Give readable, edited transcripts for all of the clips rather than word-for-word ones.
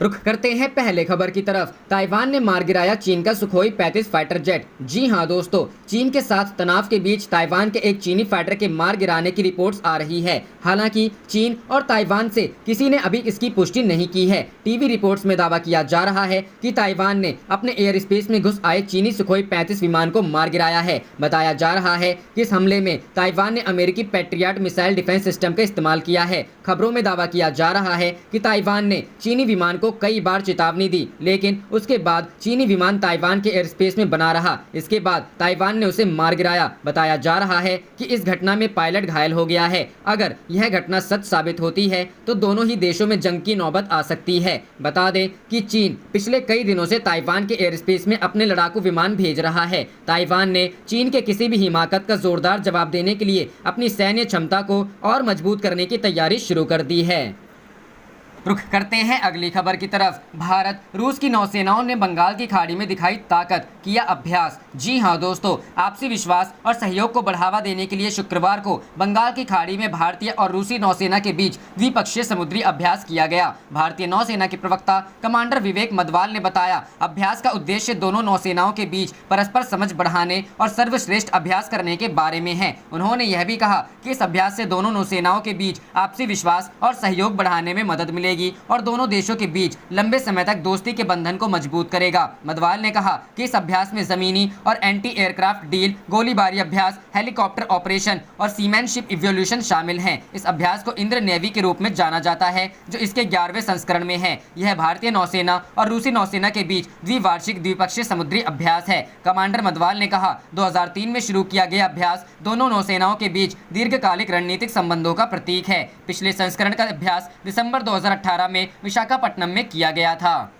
रुख करते हैं पहले खबर की तरफ। ताइवान ने मार गिराया चीन का सुखोई 35 फाइटर जेट। जी हां दोस्तों, चीन के साथ तनाव के बीच ताइवान के एक चीनी फाइटर के मार गिराने की रिपोर्ट्स आ रही है। हालांकि चीन और ताइवान से किसी ने अभी इसकी पुष्टि नहीं की है। टीवी रिपोर्ट्स में दावा किया जा रहा है कि ताइवान ने अपने एयर स्पेस में घुस आए चीनी सुखोई 35 विमान को मार गिराया है। बताया जा रहा है कि इस हमले में ताइवान ने अमेरिकी पैट्रियट मिसाइल डिफेंस सिस्टम का इस्तेमाल किया है। खबरों में दावा किया जा रहा है कि ताइवान ने चीनी विमान को कई बार चेतावनी दी, लेकिन उसके बाद चीनी विमान ताइवान के एयर स्पेस में बना रहा। इसके बाद ताइवान ने उसे मार गिराया। बताया जा रहा है कि इस घटना में पायलट घायल हो गया है। अगर यह घटना सच साबित होती है तो दोनों ही देशों में जंग की नौबत आ सकती है। बता दें कि चीन पिछले कई दिनों से ताइवान के एयर स्पेस में अपने लड़ाकू विमान भेज रहा है। ताइवान ने चीन के किसी भी हिमाकत का जोरदार जवाब देने के लिए अपनी सैन्य क्षमता को और मजबूत करने की तैयारी शुरू कर दी है। रुख करते हैं अगली खबर की तरफ। भारत रूस की नौसेनाओं ने बंगाल की खाड़ी में दिखाई ताकत, किया अभ्यास। जी हां दोस्तों, आपसी विश्वास और सहयोग को बढ़ावा देने के लिए शुक्रवार को बंगाल की खाड़ी में भारतीय और रूसी नौसेना के बीच द्विपक्षीय समुद्री अभ्यास किया गया। भारतीय नौसेना के प्रवक्ता कमांडर विवेक मदवाल ने बताया, अभ्यास का उद्देश्य दोनों नौसेनाओं के बीच परस्पर समझ बढ़ाने और सर्वश्रेष्ठ अभ्यास करने के बारे में है। उन्होंने यह भी कहा कि इस अभ्यास से दोनों नौसेनाओं के बीच आपसी विश्वास और सहयोग बढ़ाने में मदद मिलेगी और दोनों देशों के बीच लंबे समय तक दोस्ती के बंधन को मजबूत करेगा। मदवाल ने कहा कि इस अभ्यास में जमीनी और एंटी एयरक्राफ्ट डील, गोलीबारी अभ्यास, हेलीकॉप्टर ऑपरेशन और सीमैनशिप इवोल्यूशन शामिल हैं। इस अभ्यास को इंद्र नेवी के रूप में जाना जाता है, जो इसके 11वें संस्करण में है। यह भारतीय नौसेना और रूसी नौसेना के बीच द्विवार्षिक द्विपक्षीय समुद्री अभ्यास है। कमांडर मदवाल ने कहा, 2003 में शुरू किया गया अभ्यास दोनों नौसेनाओं के बीच दीर्घकालिक रणनीतिक संबंधों का प्रतीक है। पिछले संस्करण का अभ्यास दिसंबर 2018 में विशाखापट्टनम में किया गया था।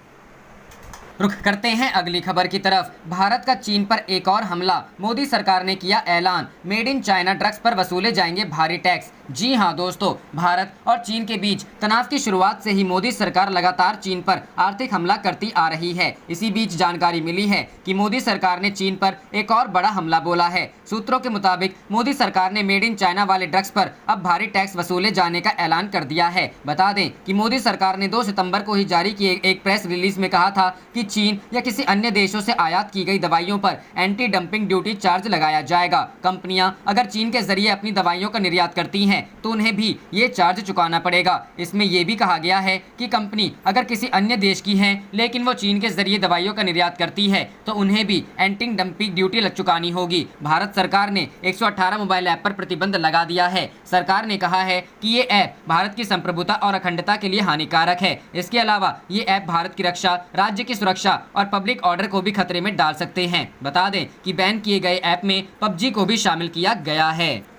रुख करते हैं अगली खबर की तरफ। भारत का चीन पर एक और हमला, मोदी सरकार ने किया ऐलान, मेड इन चाइना ड्रग्स पर वसूले जाएंगे भारी टैक्स। जी हां दोस्तों, भारत और चीन के बीच तनाव की शुरुआत से ही मोदी सरकार लगातार चीन पर आर्थिक हमला करती आ रही है। इसी बीच जानकारी मिली है कि मोदी सरकार ने चीन पर एक और बड़ा हमला बोला है। सूत्रों के मुताबिक मोदी सरकार ने मेड इन चाइना वाले ड्रग्स पर अब भारी टैक्स वसूले जाने का ऐलान कर दिया है। बता दें कि मोदी सरकार ने 2 सितंबर को ही जारी किए एक प्रेस रिलीज में कहा था कि चीन या किसी अन्य देशों से आयात की गई दवाइयों पर एंटी डंपिंग ड्यूटी चार्ज लगाया जाएगा। कंपनियां अगर चीन के जरिए अपनी दवाइयों का निर्यात करती हैं तो उन्हें भी ये चार्ज चुकाना पड़ेगा। इसमें यह भी कहा गया है कि कंपनी अगर किसी अन्य देश की है लेकिन वो चीन के जरिए दवाइयों का निर्यात करती है तो उन्हें भी एंटी डंपिंग ड्यूटी चुकानी होगी। भारत सरकार ने 118 मोबाइल ऐप पर प्रतिबंध लगा दिया है। सरकार ने कहा है कि ये ऐप भारत की संप्रभुता और अखंडता के लिए हानिकारक है। इसके अलावा ये ऐप भारत की रक्षा, राज्य की सुरक्षा और पब्लिक ऑर्डर को भी खतरे में डाल सकते हैं। बता दें कि बैन किए गए ऐप में पबजी को भी शामिल किया गया है।